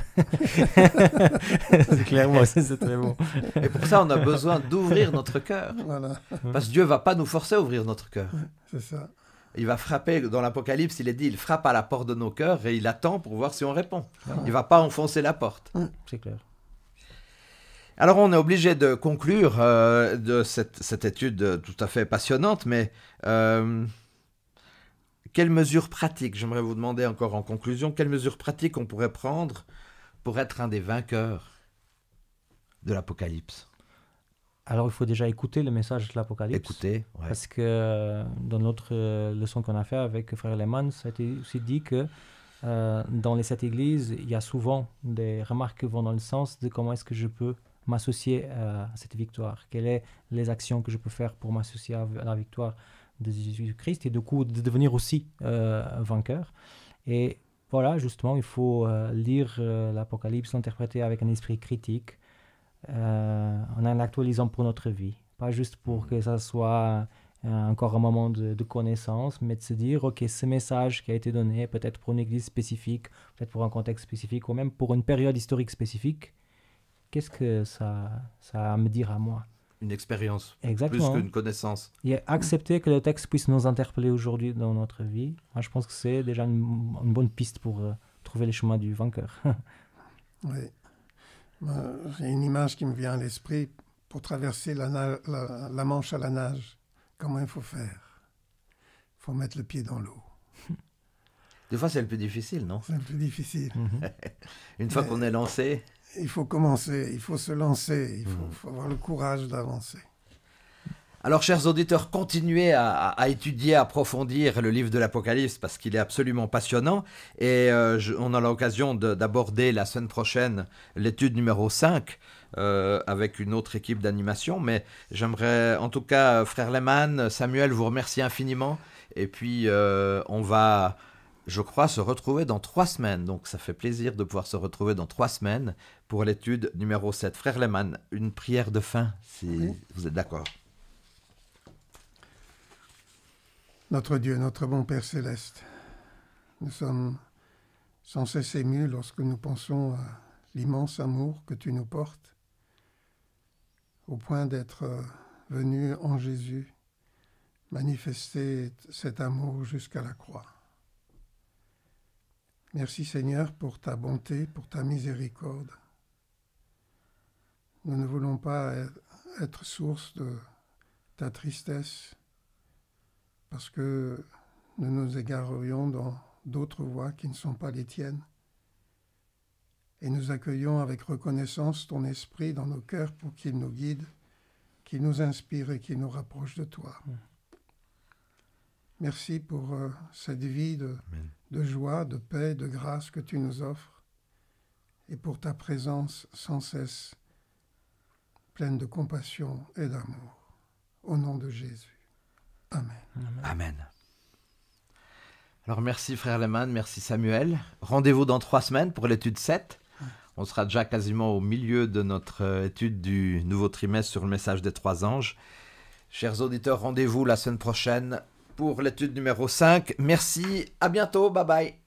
B: C'est clairement, c'est très bon.
A: Et pour ça, on a besoin d'ouvrir notre cœur.
C: Voilà.
A: Parce que Dieu ne va pas nous forcer à ouvrir notre cœur.
C: C'est ça.
A: Il va frapper, dans l'Apocalypse, il est dit, il frappe à la porte de nos cœurs et il attend pour voir si on répond. Il ne va pas enfoncer la porte.
B: C'est clair.
A: Alors on est obligé de conclure de cette étude tout à fait passionnante, mais quelles mesures pratiques, j'aimerais vous demander encore en conclusion, quelles mesures pratiques on pourrait prendre pour être un des vainqueurs de l'Apocalypse?
B: Alors, il faut déjà écouter le message de l'Apocalypse.
A: Écouter, ouais.
B: Parce que dans l'autre leçon qu'on a fait avec Frère Lehmann, ça a été aussi dit que dans les 7 églises, il y a souvent des remarques qui vont dans le sens de comment est-ce que je peux m'associer à cette victoire. Quelles sont les actions que je peux faire pour m'associer à la victoire de Jésus-Christ et du coup de devenir aussi un vainqueur. Et voilà, justement, il faut lire l'Apocalypse, l'interpréter avec un esprit critique, en l'actualisant pour notre vie. Pas juste pour que ça soit encore un moment de connaissance, mais de se dire, ok, ce message qui a été donné, peut-être pour une église spécifique, peut-être pour un contexte spécifique, ou même pour une période historique spécifique, qu'est-ce que ça a à me dire à moi?
A: Une expérience,
B: exactement,
A: plus qu'une connaissance.
B: Et accepter que le texte puisse nous interpeller aujourd'hui dans notre vie, moi je pense que c'est déjà une bonne piste pour trouver les chemins du vainqueur.
C: Oui. J'ai une image qui me vient à l'esprit pour traverser la Manche à la nage. Comment il faut faire? Il faut mettre le pied dans l'eau.
A: Des fois, c'est le plus difficile, non?
C: C'est le plus difficile.
A: Une fois qu'on est lancé...
C: Il faut commencer, il faut se lancer, il faut avoir le courage d'avancer.
A: Alors, chers auditeurs, continuez à étudier, à approfondir le livre de l'Apocalypse parce qu'il est absolument passionnant. Et on a l'occasion d'aborder la semaine prochaine l'étude numéro 5 avec une autre équipe d'animation. Mais j'aimerais, en tout cas, frère Lehmann, Samuel, vous remercier infiniment. Et puis, on va, je crois, se retrouver dans 3 semaines. Donc, ça fait plaisir de pouvoir se retrouver dans 3 semaines pour l'étude numéro 7. Frère Lehmann, une prière de fin, si vous êtes d'accord.
C: Notre Dieu, notre bon Père Céleste, nous sommes sans cesse émus lorsque nous pensons à l'immense amour que tu nous portes, au point d'être venu en Jésus manifester cet amour jusqu'à la croix. Merci Seigneur pour ta bonté, pour ta miséricorde. Nous ne voulons pas être source de ta tristesse, parce que nous nous égarerions dans d'autres voies qui ne sont pas les tiennes. Et nous accueillons avec reconnaissance ton esprit dans nos cœurs pour qu'il nous guide, qu'il nous inspire et qu'il nous rapproche de toi. Merci pour cette vie de joie, de paix, de grâce que tu nous offres et pour ta présence sans cesse pleine de compassion et d'amour. Au nom de Jésus. Amen.
A: Amen. Alors merci frère Lehmann, merci Samuel. Rendez-vous dans 3 semaines pour l'étude 7. On sera déjà quasiment au milieu de notre étude du nouveau trimestre sur le message des 3 anges. Chers auditeurs, rendez-vous la semaine prochaine pour l'étude numéro 5. Merci, à bientôt, bye bye.